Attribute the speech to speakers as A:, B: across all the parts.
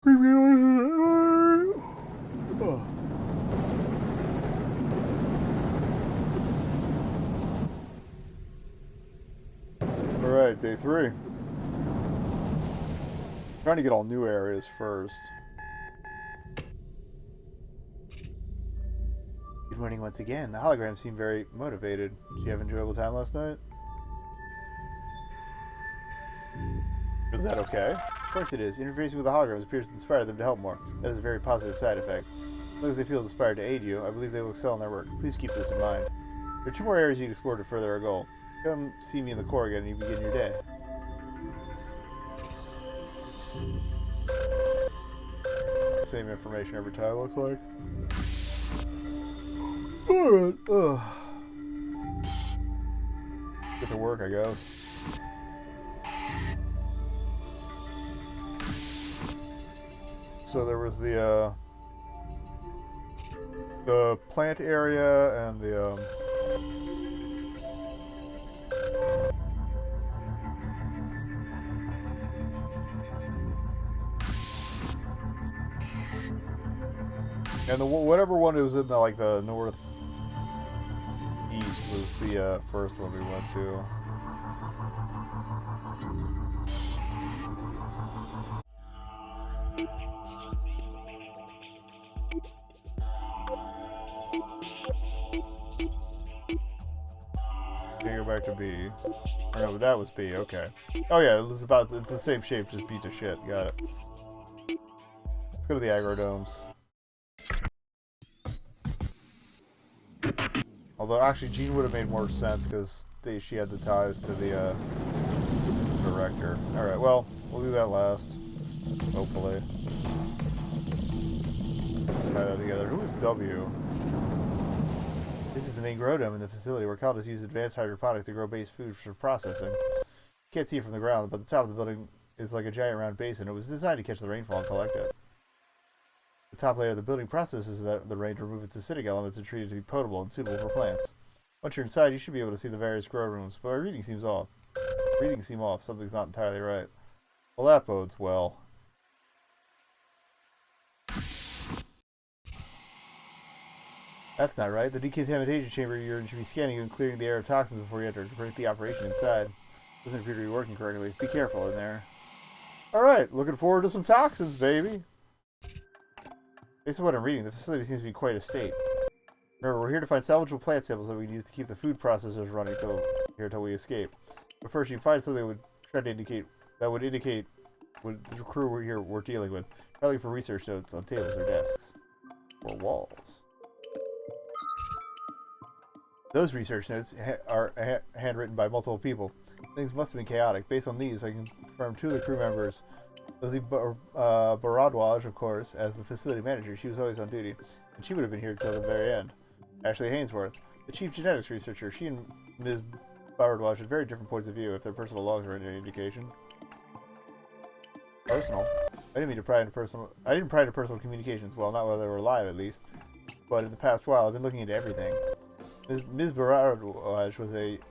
A: Alright, day 3. Trying to get all new areas first. Good morning once again. The hologram seemed very motivated. Did you have an enjoyable time last night? Is that okay? Of course it is. Interfacing with the holograms appears to inspire them to help more. That is a very positive side effect. As long as they feel inspired to aid you, I believe they will excel in their work. Please keep this in mind. There are 2 more areas you can explore to further our goal. Come see me in the core again and you begin your day. Same information every time, looks like. Alright, get to work, I guess. So there was the plant area and the whatever one it was in the the northeast was the first one we went to. Can you go back to B? Or no, that was B. Okay. Oh yeah, it's the same shape, just B to shit. Got it. Let's go to the aggro-domes. Although, actually, Jean would have made more sense because she had the ties to the director. Alright, well, we'll do that last. Hopefully. Try that together. Who is W? This is the main grow dome in the facility where colonists use advanced hydroponics to grow base food for processing. You can't see it from the ground, but the top of the building is like a giant round basin. It was designed to catch the rainfall and collect it. The top layer of the building processes the rain to remove its acidic elements and treat it to be potable and suitable for plants. Once you're inside, you should be able to see the various grow rooms, but my reading seems off. Readings seem off. Something's not entirely right. Well, that bodes well. That's not right. The decontamination chamber you're in should be scanning and clearing the air of toxins before you enter to predict the operation inside. Doesn't appear to be working correctly. Be careful in there. Alright, looking forward to some toxins, baby. Based on what I'm reading, the facility seems to be quite a state. Remember, we're here to find salvageable plant samples that we can use to keep the food processors running till we escape. But first, you find something that would indicate what the crew we're dealing with. Probably for research notes on tables or desks. Or walls. Those research notes are handwritten by multiple people. Things must have been chaotic. Based on these, I can confirm 2 of the crew members. Lizzie Baradwaj, of course, as the facility manager. She was always on duty, and she would have been here until the very end. Ashley Hainsworth, the chief genetics researcher. She and Ms. Baradwaj had very different points of view, if their personal logs are any indication. Personal? I didn't pry into personal communications. Well, not while they were alive, at least. But in the past while, I've been looking into everything. Ms. Baradwaj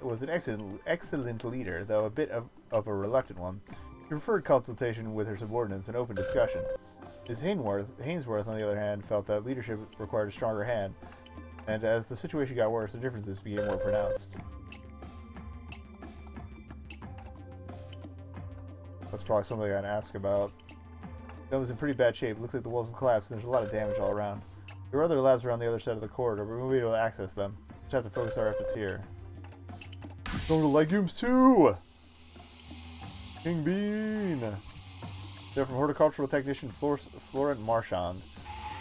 A: was an excellent leader, though a bit of a reluctant one. She preferred consultation with her subordinates and open discussion. Ms. Hainsworth, on the other hand, felt that leadership required a stronger hand, and as the situation got worse, the differences became more pronounced. That's probably something I'd ask about. That was in pretty bad shape. It looks like the walls have collapsed, and there's a lot of damage all around. There were other labs around the other side of the corridor, but we won't be able to access them. We just have to focus our efforts here. Go to legumes too! King Bean! They're from horticultural technician Florent Marchand.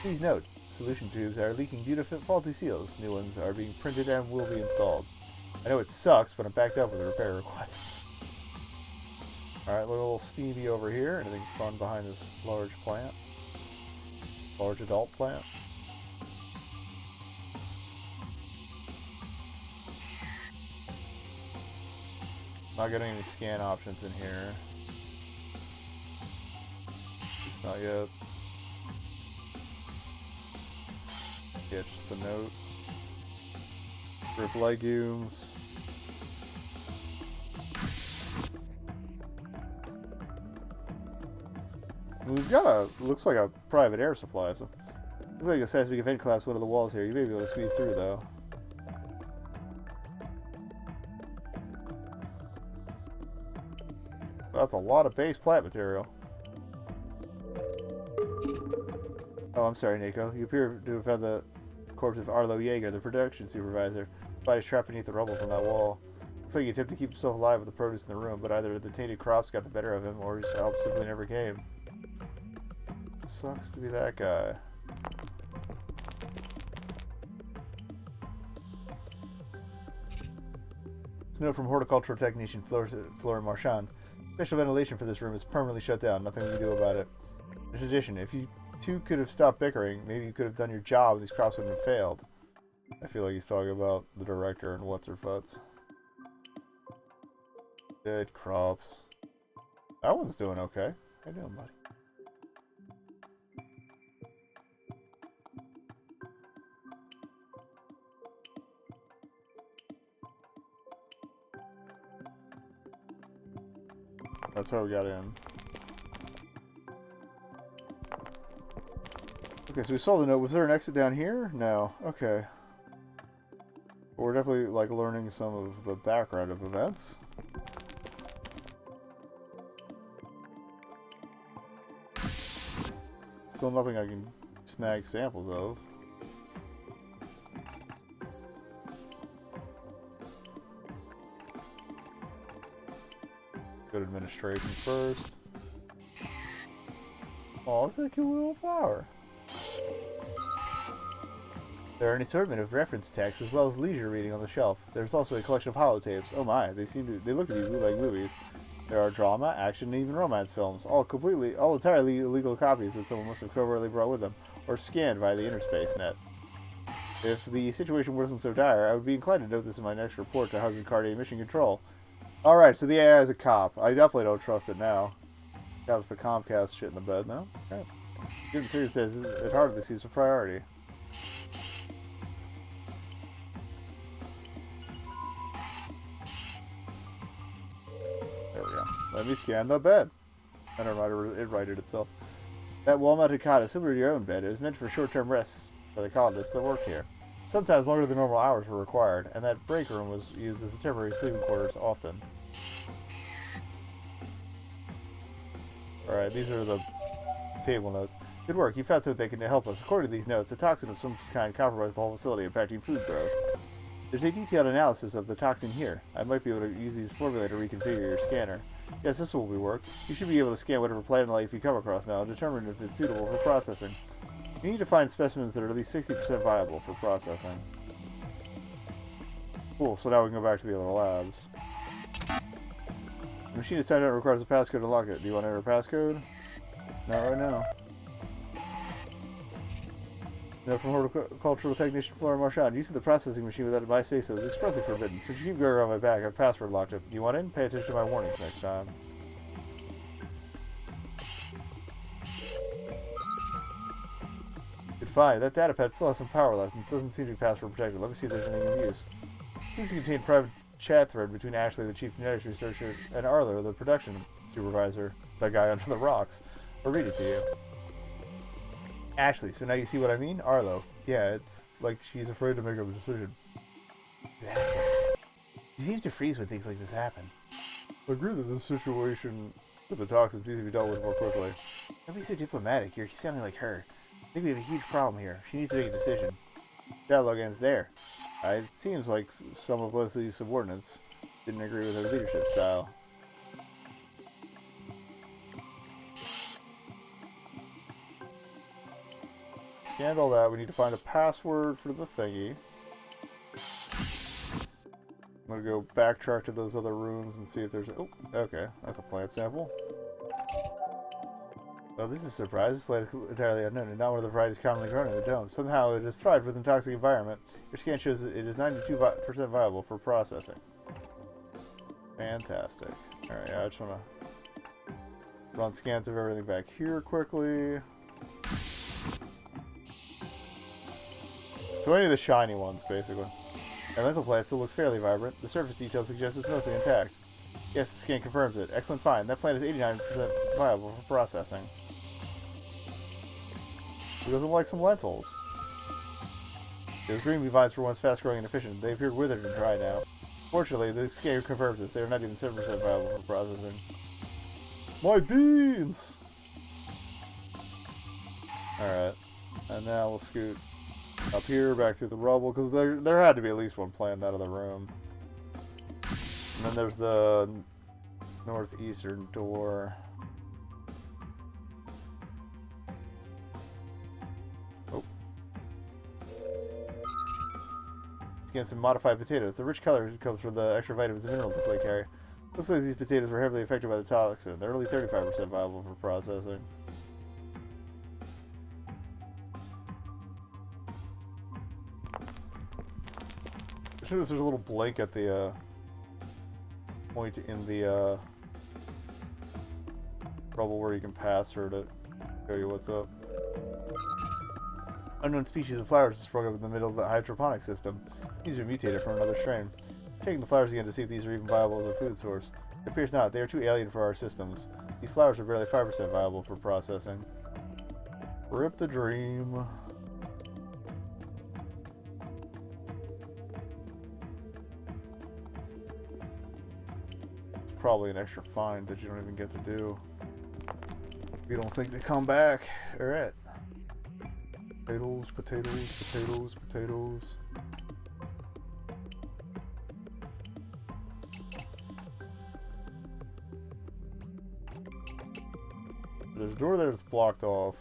A: Please note, solution tubes are leaking due to faulty seals. New ones are being printed and will be installed. I know it sucks, but I'm backed up with repair requests. Alright, a little steamy over here. Anything fun behind this large plant? Large adult plant? Not getting any scan options in here. It's not yet. Yeah, just a note. Group legumes. We've got looks like a private air supply. So looks like a seismic event collapsed one of the walls here. You may be able to squeeze through though. That's a lot of base plant material. Oh, I'm sorry, Nico. You appear to have found the corpse of Arlo Yeager, the production supervisor. His body's trapped beneath the rubble from that wall. Looks like he attempted to keep himself alive with the produce in the room, but either the tainted crops got the better of him, or his help simply never came. Sucks to be that guy. It's a note from horticultural technician Flora Marchand. Special ventilation for this room is permanently shut down. Nothing we can do about it. In addition, if you two could have stopped bickering, maybe you could have done your job. These crops wouldn't have failed. I feel like he's talking about the director and what's her futs. Dead crops. That one's doing okay. How you doing, buddy? That's how we got in. Okay, so we saw the note. Was there an exit down here? No. Okay. We're definitely, like, learning some of the background of events. Still nothing I can snag samples of. Go to administration first. Oh, it's a cute little flower. There are an assortment of reference texts as well as leisure reading on the shelf. There's also a collection of holotapes. Oh my, they look to be bootleg movies. There are drama, action, and even romance films, all entirely illegal copies that someone must have covertly brought with them, or scanned via the interspace net. If the situation wasn't so dire, I would be inclined to note this in my next report to Hudson Cartier Mission Control. Alright, so the AI is a cop. I definitely don't trust it now. Got us the Comcast shit in the bed now. Okay. Good Series says it hardly seems a priority. There we go. Let me scan the bed. I don't know, it righted itself. That wall-mounted cot is similar to your own bed. It was meant for short-term rest for the colonists that worked here. Sometimes longer than normal hours were required, and that break room was used as a temporary sleeping quarters often. Alright, these are the table notes. Good work, you found something that can help us. According to these notes, a toxin of some kind compromised the whole facility, impacting food growth. There's a detailed analysis of the toxin here. I might be able to use these formulae to reconfigure your scanner. Yes, this will work. You should be able to scan whatever plant life you come across now and determine if it's suitable for processing. You need to find specimens that are at least 60% viable for processing. Cool, so now we can go back to the other labs. The machine is timed out and requires a passcode to lock it. Do you want to enter a passcode? Not right now. Now from horticultural technician Flora Marchand, use of the processing machine without my say-so is expressly forbidden. Since you keep going around my back, I've password locked it. Do you want in? Pay attention to my warnings next time. Good find. That data pad still has some power left and it doesn't seem to be password protected. Let me see if there's anything of use. It seems to contain a private chat thread between Ashley, the chief genetics researcher, and Arlo, the production supervisor, that guy under the rocks. I'll read it to you. Ashley, so now you see what I mean? Arlo. Yeah, it's like she's afraid to make a decision. Exactly. She seems to freeze when things like this happen. I agree that this situation with the toxins needs to be dealt with more quickly. Don't be so diplomatic. You're sounding like her. I think we have a huge problem here. She needs to make a decision. Dialogue ends there. It seems like some of Leslie's subordinates didn't agree with her leadership style. Scanned all that. We need to find a password for the thingy. I'm going to go backtrack to those other rooms and see if there's... Oh, okay. That's a plant sample. Oh, this is a surprise. This plant is entirely unknown and not one of the varieties commonly grown in the dome. Somehow it has thrived within a toxic environment. Your scan shows that it is 92% viable for processing. Fantastic. Alright, I just want to run scans of everything back here quickly. So any of the shiny ones, basically. And lentil plant still looks fairly vibrant. The surface detail suggests it's mostly intact. Yes, the scan confirms it. Excellent find. That plant is 89% viable for processing. Who doesn't like some lentils? Those green bean vines were once fast-growing and efficient. They appear withered and dry now. Fortunately, the scan confirms this. They are not even 7% viable for processing. My beans! Alright. And now we'll scoot up here, back through the rubble, because there had to be at least one plant in that other room. And then there's the northeastern door. Oh. Scan some modified potatoes. The rich color comes from the extra vitamins and minerals this lake carry. Looks like these potatoes were heavily affected by the toxin. They're only 35% viable for processing. I should notice there's a little blank at the point in the rubble where you can pass her to show you what's up. Unknown species of flowers sprung up in the middle of the hydroponic system. These are mutated from another strain. Checking the flowers again to see if these are even viable as a food source. It appears not. They are too alien for our systems. These flowers are barely 5% viable for processing. Rip the dream. It's probably an extra find that you don't even get to do. You don't think they come back. Alright. Potatoes, potatoes, potatoes, potatoes. There's a door there that's blocked off.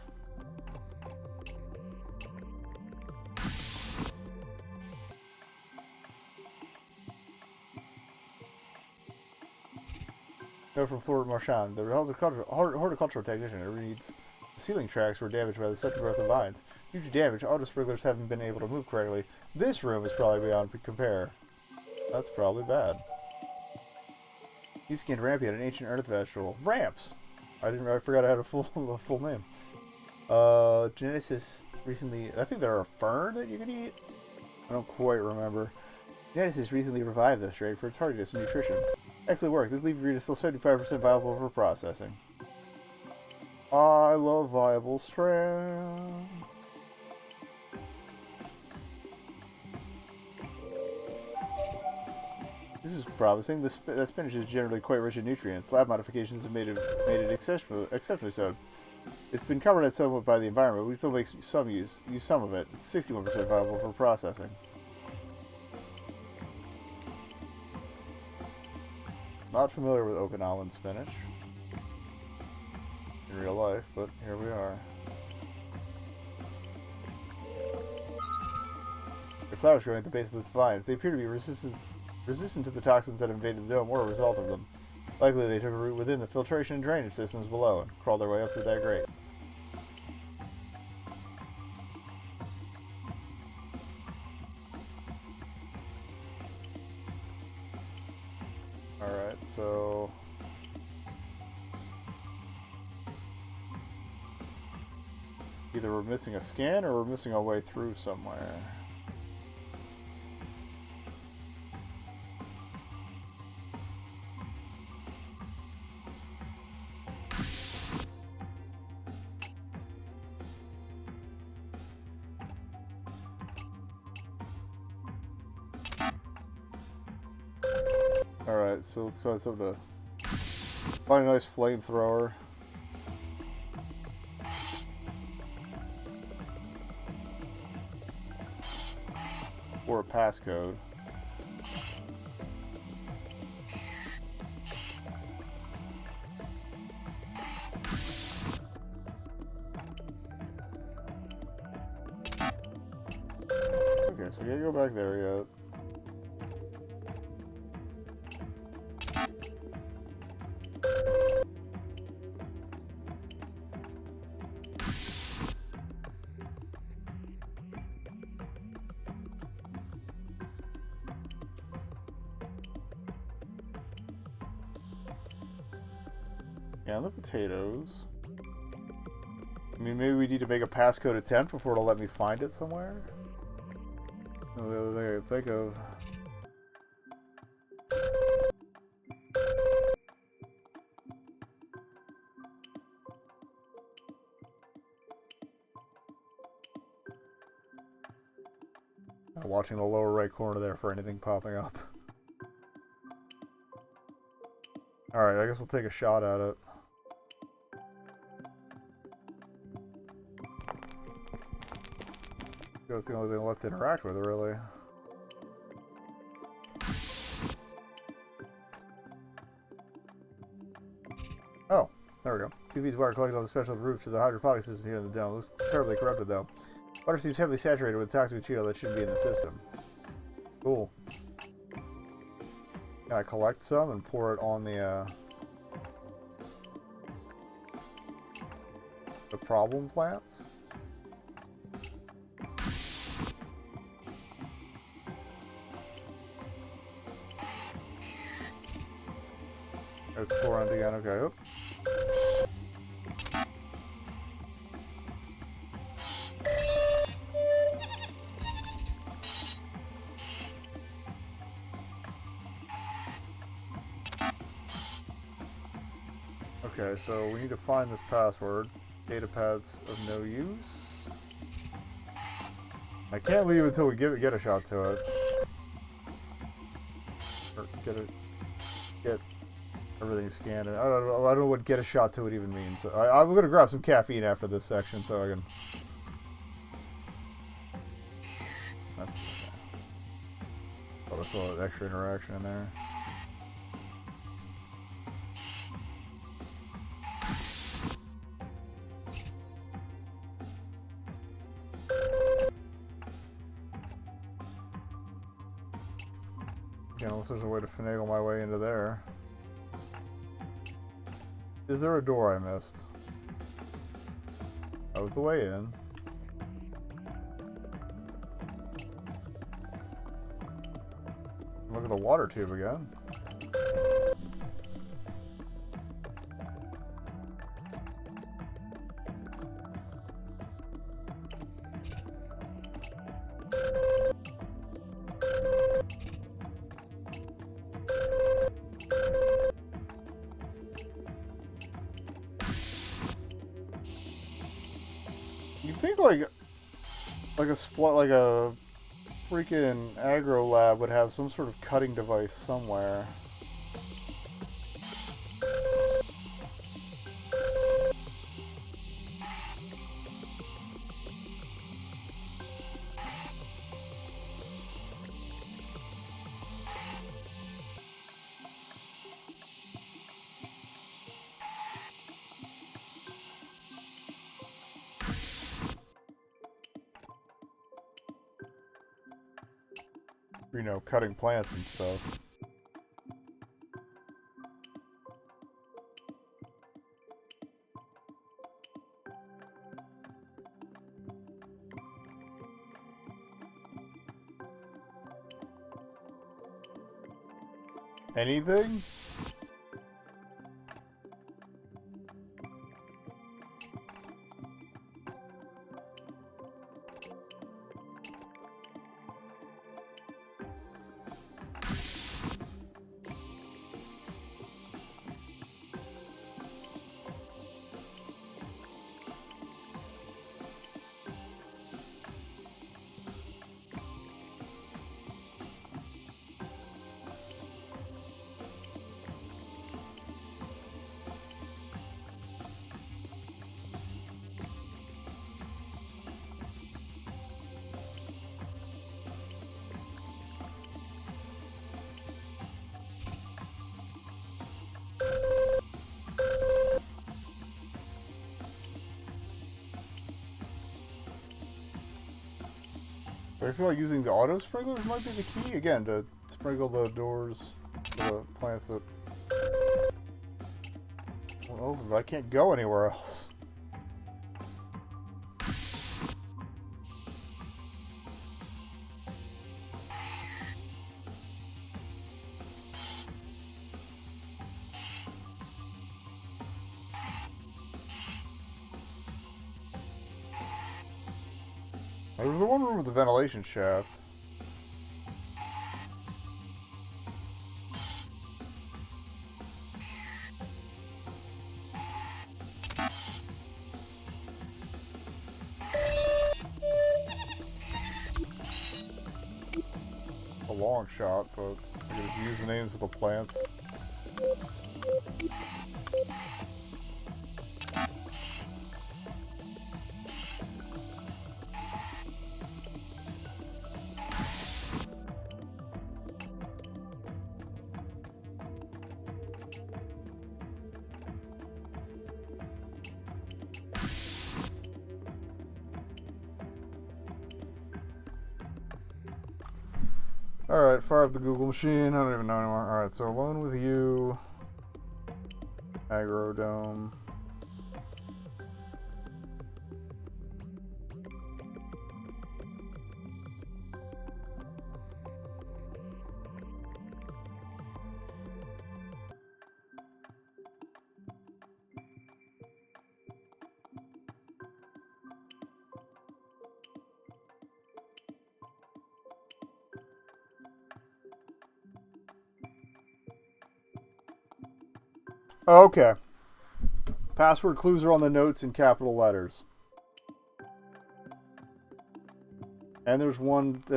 A: Note from Florida Marchand. The horticultural technician. It reads, the ceiling tracks were damaged by the sudden growth of vines. Due to damage, auto sprinklers haven't been able to move correctly. This room is probably beyond compare. That's probably bad. You scanned Rampy, an ancient earth vegetable. Ramps! I forgot I had a full name. Genesis recently, I think they're a fern that you can eat? I don't quite remember. Genesis recently revived this strain for its hardiness and nutrition. Excellent work. This leafy green is still 75% viable for processing. I love viable strands. This is promising. That spinach is generally quite rich in nutrients. Lab modifications have made it exceptionally so. It's been covered somewhat by the environment, but we still make use some of it. It's 61% viable for processing. Not familiar with Okinawan spinach in real life, but here we are. The flowers growing at the base of the vines. They appear to be resistant to the toxins that invaded the dome or a result of them. Likely they took a root within the filtration and drainage systems below and crawled their way up through that grate. Alright, so... either we're missing a scan or we're missing our way through somewhere. Alright, so let's find something to find a nice flamethrower. Or a passcode. Okay, so we gotta go back there yet. Yeah, the potatoes. I mean, maybe we need to make a passcode attempt before it'll let me find it somewhere. The other thing I can think of. Watching the lower right corner there for anything popping up. Alright, I guess we'll take a shot at it. That's the only thing left to interact with, really. Oh, there we go. 2 feet of water collected on the special roof to the hydroponic system here in the dome. Looks terribly corrupted, though. Water seems heavily saturated with toxic material that shouldn't be in the system. Cool. Can I collect some and pour it on the problem plants? Let's pour on it again. Okay. Oop. Okay, so we need to find this password. Data pads of no use. I can't leave until we get a shot to it. Or get everything scanned. I don't know what get a shot to it even means. I'm gonna grab some caffeine after this section so I can. That's. Oh, I saw an extra interaction in there. Again, unless there's a way to finagle my way into there. Is there a door I missed? That was the way in. Look at the water tube again. You'd think like a freaking aggro lab would have some sort of cutting device somewhere. You know, cutting plants and stuff. Anything? I feel like using the auto sprinklers might be the key, again, to sprinkle the doors to the plants that won't open, but I can't go anywhere else. There's the one room with the ventilation shaft. long shot, but I can just use the names of the plants. Alright, fire up the Google machine. I don't even know anymore. Alright, so Alone with You. Agrodome. Okay. Password clues are on the notes in capital letters. And there's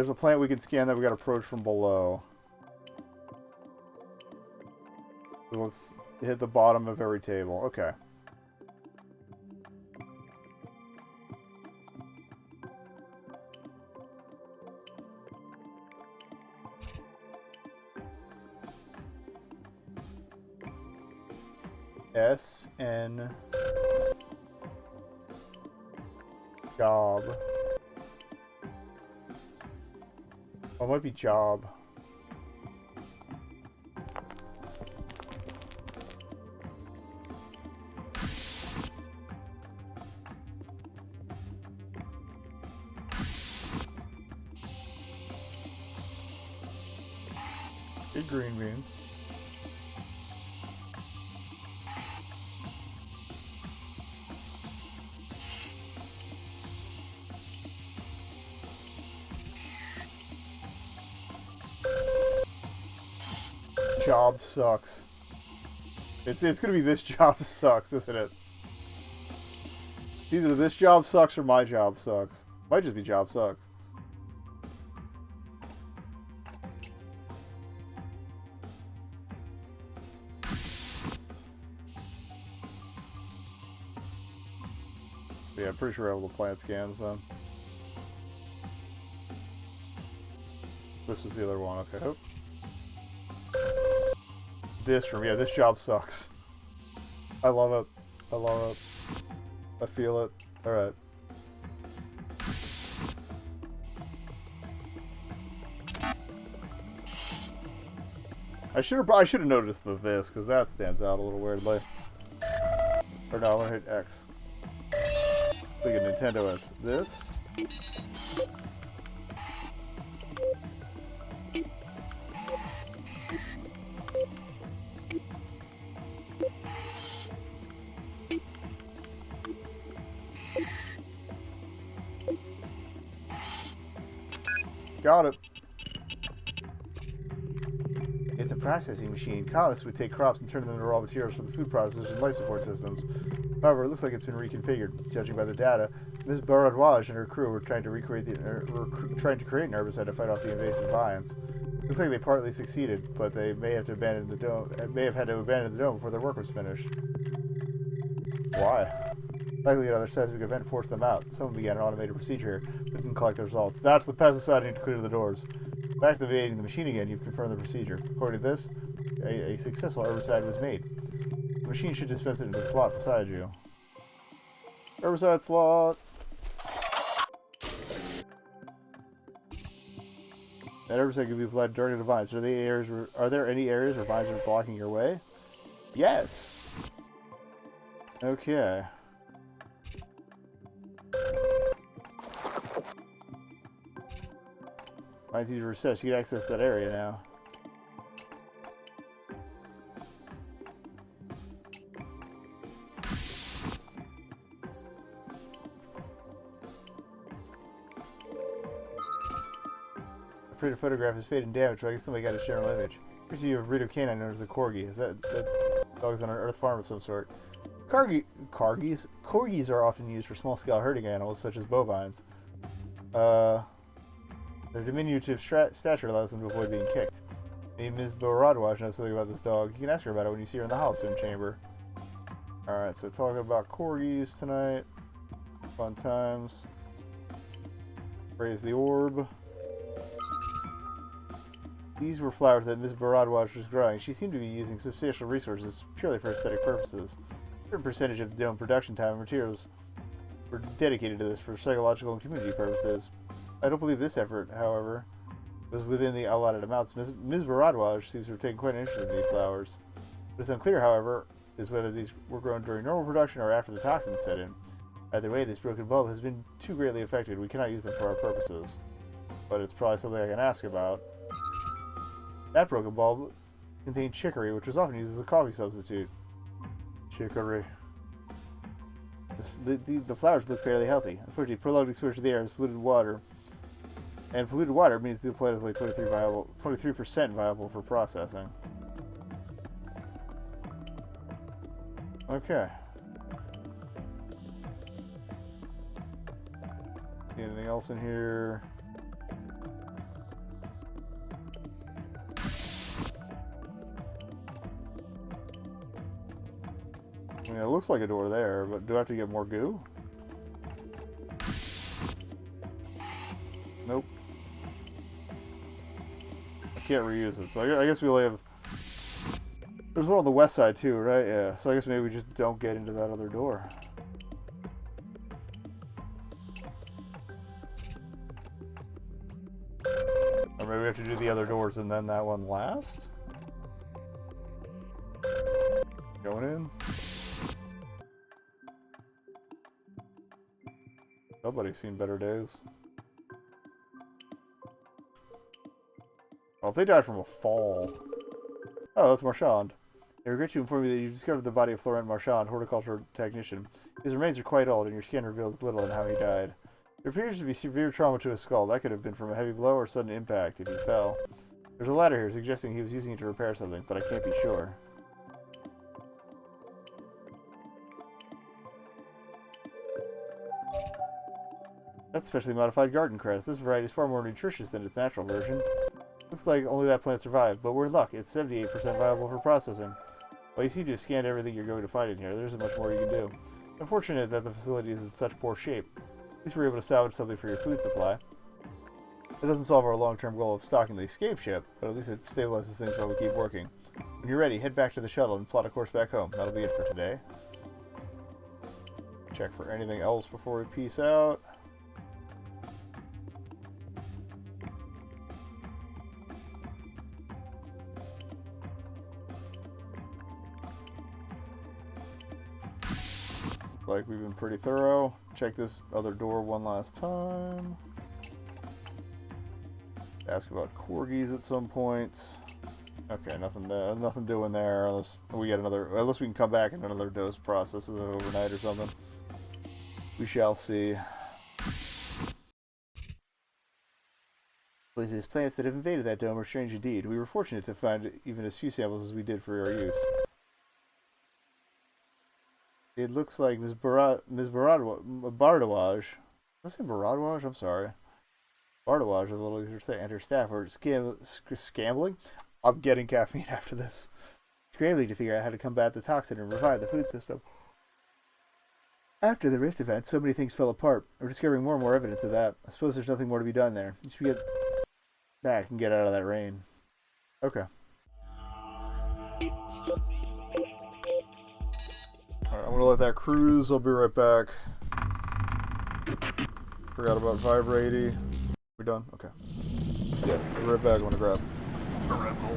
A: a plant we can scan that we got approach from below. So let's hit the bottom of every table. Okay. SN job. Oh, it might be job. Big green beans. Job sucks. It's gonna be this job sucks, isn't it? Either this job sucks or my job sucks. Might just be job sucks. Yeah, I'm pretty sure I have all the plant scans then. This was the other one, okay. Oh. This room, yeah, this job sucks. I love it. I love it. I feel it. Alright. I should have noticed this, because that stands out a little weirdly. Or no, I'm gonna hit X. It's like a Nintendo S. This. Got it. It's a processing machine. Colonists would take crops and turn them into raw materials for the food processors and life support systems. However, it looks like it's been reconfigured. Judging by the data, Ms. Baradwaj and her crew were trying to create an herbicide to fight off the invasive vines. Looks like they partly succeeded, but they may have had to abandon the dome before their work was finished. Why? Likely another seismic event forced them out. Someone began an automated procedure here, but didn't collect the results. That's the pesticide need to clear the doors. By activating the machine again, you've confirmed the procedure. According to this, a successful herbicide was made. The machine should dispense it into the slot beside you. Herbicide slot! That herbicide can be applied directly to vines. Are there any areas where vines are blocking your way? Yes! Okay. Vines easy to recess. You can access that area now. The printed photograph is faded and damaged, but I guess somebody got a general image. Here's you a breed of canine known as a corgi. Is that dog's on an earth farm of some sort? Corgis are often used for small-scale herding animals, such as bovines. Their diminutive stature allows them to avoid being kicked. Maybe Ms. Baradwaj knows something about this dog. You can ask her about it when you see her in the Holocene chamber. Alright, so talking about corgis tonight. Fun times. Raise the orb. These were flowers that Ms. Baradwaj was growing. She seemed to be using substantial resources purely for aesthetic purposes. A certain percentage of dome production time and materials were dedicated to this for psychological and community purposes. I don't believe this effort, however, was within the allotted amounts. Ms. Baradwaj seems to have taken quite an interest in these flowers. It is unclear, however, is whether these were grown during normal production or after the toxins set in. Either way, this broken bulb has been too greatly affected. We cannot use them for our purposes. But it's probably something I can ask about. That broken bulb contained chicory, which was often used as a coffee substitute. Chicory. The flowers look fairly healthy. Unfortunately, prolonged exposure to the air has polluted water. And polluted water means the plant is like 23% viable for processing. Okay. Anything else in here? I mean, it looks like a door there, but do I have to get more goo? Nope. I can't reuse it, so I guess we only have... There's one on the west side too, right? Yeah, so I guess maybe we just don't get into that other door. Or maybe we have to do the other doors and then that one last? Going in? Nobody's seen better days. Oh, if they died from a fall. Oh, that's Marchand. I regret to inform you that you discovered the body of Florent Marchand, horticulture technician. His remains are quite old, and your scan reveals little on how he died. There appears to be severe trauma to his skull. That could have been from a heavy blow or sudden impact if he fell. There's a ladder here suggesting he was using it to repair something, but I can't be sure. That's specially modified garden cress. This variety is far more nutritious than its natural version. Looks like only that plant survived, but we're in luck. It's 78% viable for processing. Well, you seem to have scanned everything you're going to find in here. There isn't much more you can do. It's unfortunate that the facility is in such poor shape. At least we're able to salvage something for your food supply. It doesn't solve our long-term goal of stocking the escape ship, but at least it stabilizes things while we keep working. When you're ready, head back to the shuttle and plot a course back home. That'll be it for today. Check for anything else before we peace out. Like we've been pretty thorough. Check this other door one last time. Ask about corgis at some point. Okay, nothing doing there unless we get unless we can come back and another dose processes overnight or something. We shall see. These plants that have invaded that dome are strange indeed. We were fortunate to find even as few samples as we did for our use. It looks like Ms. Bardawaj. Did I say Baradwaj? I'm sorry. Bardawaj is a little easier to say. And her staff were scambling. I'm getting caffeine after this. Scrambling to figure out how to combat the toxin and revive the food system. After the Rift event, so many things fell apart. We're discovering more and more evidence of that. I suppose there's nothing more to be done there. You should get back and get out of that rain. Okay. Alright, I'm gonna let that cruise. I'll be right back. Forgot about vibrating. We done? Okay. Yeah, I'll be right back. I'm gonna grab a Red Bull.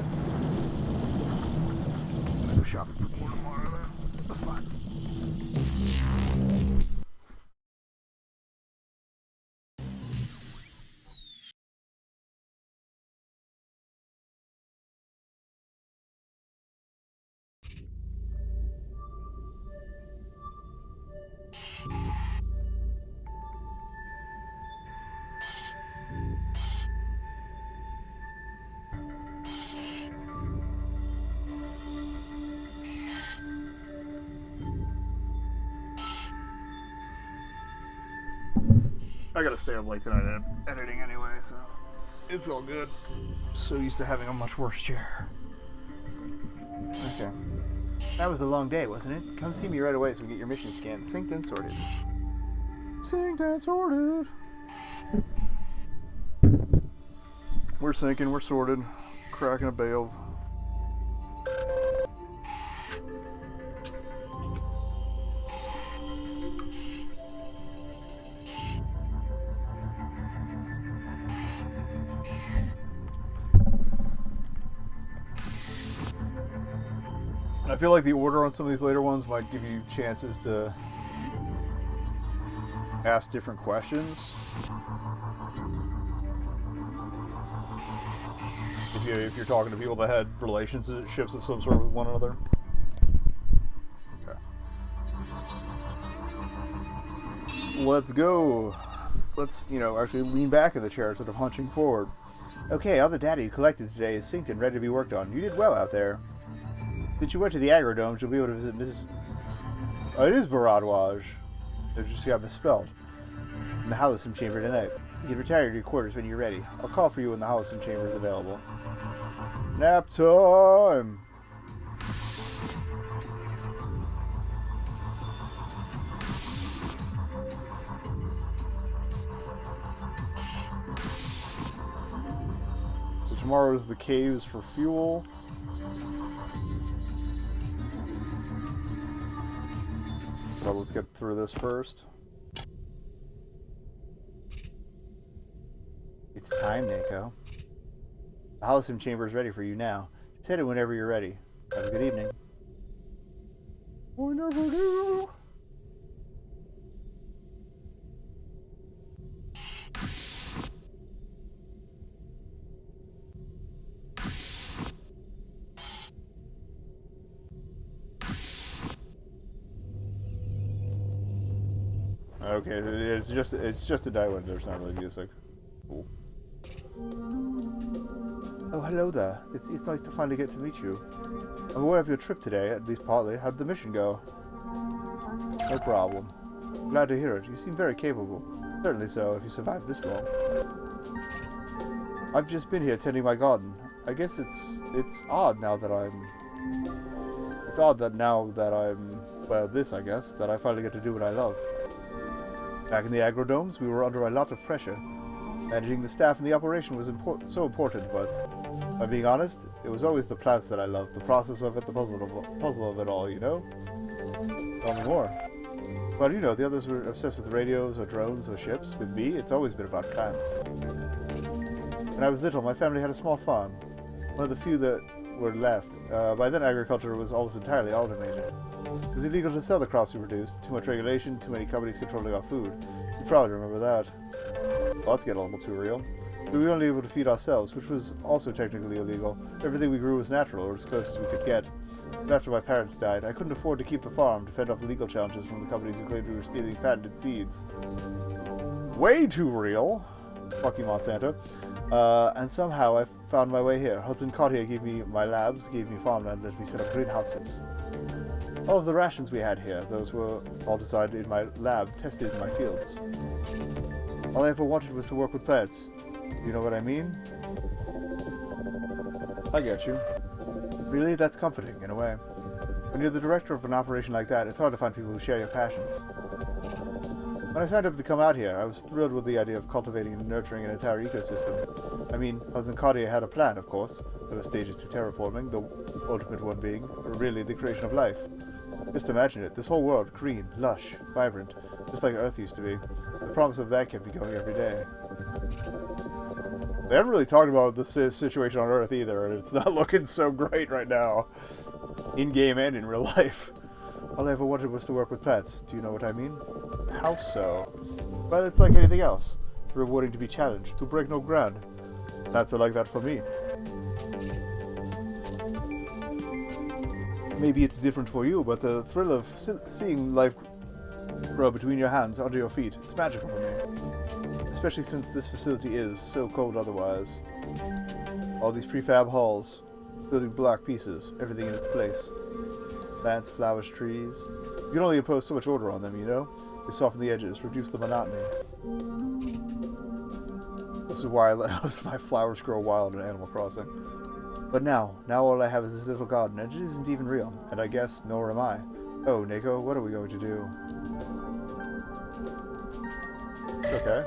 A: I'm gonna go shopping for more tomorrow then. That's fine. I gotta stay up late tonight editing anyway, so. It's all good. So used to having a much worse chair. Okay. That was a long day, wasn't it? Come see me right away so we get your mission scanned, synced and sorted. Synced and sorted. We're syncing, we're sorted. Cracking a bale. I feel like the order on some of these later ones might give you chances to ask different questions. If you're talking to people that had relationships of some sort with one another. Okay. Let's go. Let's, actually lean back in the chair instead of hunching forward. Okay, all the data you collected today is synced and ready to be worked on. You did well out there. Since you went to the Agrodomes, you'll be able to visit Mrs. Oh, it is Baradwaj. It just got misspelled. In the Holocene Chamber tonight. You can retire to your quarters when you're ready. I'll call for you when the Holocene Chamber is available. Nap time! So tomorrow's the caves for fuel. Well, let's get through this first. It's time, Neko. The Holocene Chamber is ready for you now. Just hit it whenever you're ready. Have a good evening. I never do. Okay, it's just a die window. It's not really music. Cool. Oh, hello there. It's nice to finally get to meet you. I'm aware of your trip today, at least partly. How'd the mission go? No problem. Glad to hear it. You seem very capable. Certainly so, if you survived this long. I've just been here tending my garden. I guess it's odd now that I'm... It's odd that now that I'm... Well, this, I guess, that I finally get to do what I love. Back in the Agrodomes, we were under a lot of pressure. Managing the staff and the operation was so important, but... If I'm being honest, it was always the plants that I loved. The process of it, the puzzle of it all, you know? Tell me more. Well, the others were obsessed with radios or drones or ships. With me, it's always been about plants. When I was little, my family had a small farm. One of the few that were left. By then, agriculture was almost entirely automated. It was illegal to sell the crops we produced. Too much regulation, too many companies controlling our food. You probably remember that. Well, let's get a little too real. We were only able to feed ourselves, which was also technically illegal. Everything we grew was natural, or as close as we could get. But after my parents died, I couldn't afford to keep the farm to fend off the legal challenges from the companies who claimed we were stealing patented seeds. Way too real. Fuck you, Monsanto. And somehow I found my way here. Hudson Cartier gave me my labs, gave me farmland, let me set up greenhouses. All of the rations we had here, those were all designed in my lab, tested in my fields. All I ever wanted was to work with plants. You know what I mean? I get you. Really, that's comforting, in a way. When you're the director of an operation like that, it's hard to find people who share your passions. When I signed up to come out here, I was thrilled with the idea of cultivating and nurturing an entire ecosystem. I mean, Hudson Cartier had a plan, of course. There were stages to terraforming, the ultimate one being, really, the creation of life. Just imagine it, this whole world, green, lush, vibrant, just like Earth used to be. The promise of that kept me going every day. They haven't really talked about the situation on Earth either, and it's not looking so great right now. In-game and in real life. All I ever wanted was to work with pets. Do you know what I mean? How so? Well, it's like anything else. It's rewarding to be challenged, to break no ground. Plants are like that for me. Maybe it's different for you, but the thrill of seeing life grow between your hands, under your feet, it's magical for me. Especially since this facility is so cold otherwise. All these prefab halls, building block pieces, everything in its place. Plants, flowers, trees. You can only impose so much order on them, you know? They soften the edges, reduce the monotony. This is why I let most of my flowers grow wild in Animal Crossing. But now all I have is this little garden, and it isn't even real. And I guess, nor am I. Oh, Neko, what are we going to do? Okay.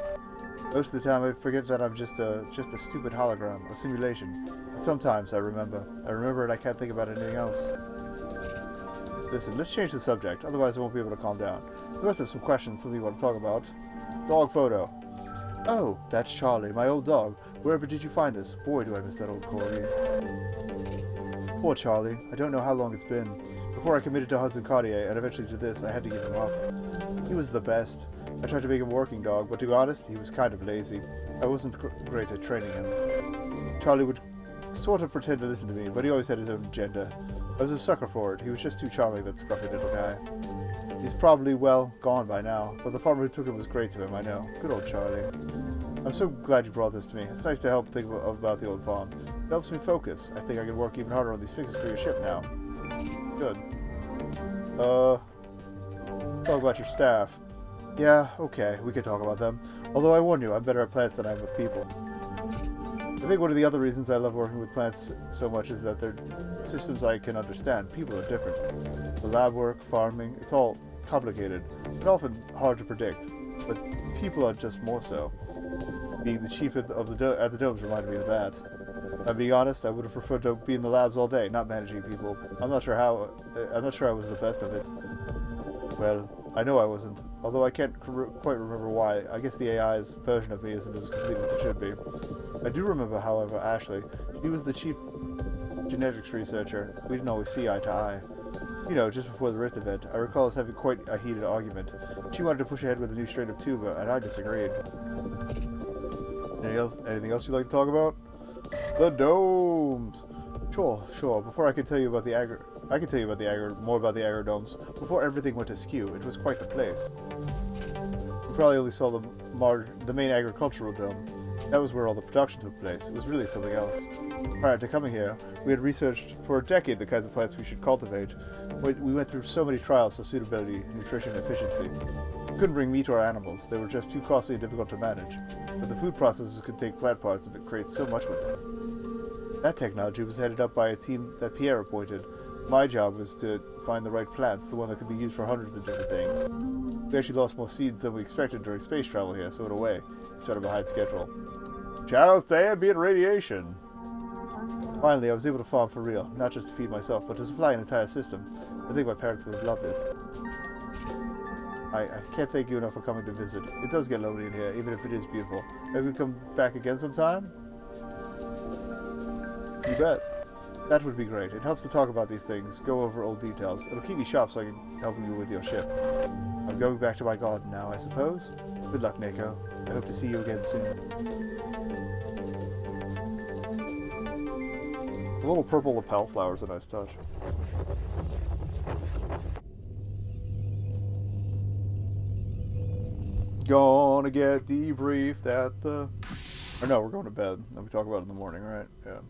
A: Most of the time I forget that I'm just a stupid hologram, a simulation. Sometimes I remember. And I can't think about anything else. Listen, let's change the subject, otherwise I won't be able to calm down. You must have some questions, something you want to talk about. Dog photo. Oh, that's Charlie, my old dog. Wherever did you find this? Boy, do I miss that old corgi. Poor Charlie. I don't know how long it's been. Before I committed to Hudson Cartier, and eventually to this, I had to give him up. He was the best. I tried to make him a working dog, but to be honest, he was kind of lazy. I wasn't great at training him. Charlie would sort of pretend to listen to me, but he always had his own agenda. I was a sucker for it. He was just too charming, that scruffy little guy. He's probably, well, gone by now, but the farmer who took him was great to him, I know. Good old Charlie. I'm so glad you brought this to me. It's nice to help think about the old farm. It helps me focus. I think I can work even harder on these fixes for your ship now. Good. Let's talk about your staff. Yeah, okay, we can talk about them. Although I warn you, I'm better at plants than I am with people. I think one of the other reasons I love working with plants so much is that they're systems I can understand. People are different. The lab work, farming, it's all complicated, and often hard to predict. But people are just more so. Being the chief at the domes reminded me of that. I'm being honest, I would have preferred to be in the labs all day, not managing people. I'm not sure I was the best of it. Well, I know I wasn't, although I can't quite remember why. I guess the AI's version of me isn't as complete as it should be. I do remember, however, Ashley. She was the chief genetics researcher. We didn't always see eye to eye. You know, just before the Rift event, I recall us having quite a heated argument. She wanted to push ahead with a new strain of tuba, and I disagreed. Anything else you'd like to talk about? The domes! Sure. Before I can tell you about the more about the agrodomes. Before everything went askew, it was quite the place. You probably only saw the main agricultural dome. That was where all the production took place. It was really something else. Prior to coming here, we had researched for a decade the kinds of plants we should cultivate. We went through so many trials for suitability, nutrition, and efficiency. We couldn't bring meat or animals. They were just too costly and difficult to manage. But the food processors could take plant parts and create so much with them. That technology was headed up by a team that Pierre appointed. My job was to find the right plants, the one that could be used for hundreds of different things. We actually lost more seeds than we expected during space travel here, so in a way, we started behind schedule. Shadow sand being radiation. Finally, I was able to farm for real, not just to feed myself, but to supply an entire system. I think my parents would have loved it. I can't thank you enough for coming to visit. It does get lonely in here, even if it is beautiful. Maybe we come back again sometime? You bet. That would be great. It helps to talk about these things, go over old details. It'll keep me sharp so I can help you with your ship. I'm going back to my garden now, I suppose. Good luck, Neko. I hope to see you again soon. The little purple lapel flower's a nice touch. Gonna get debriefed at the... Or no, we're going to bed. Then we talk about it in the morning, right? Yeah.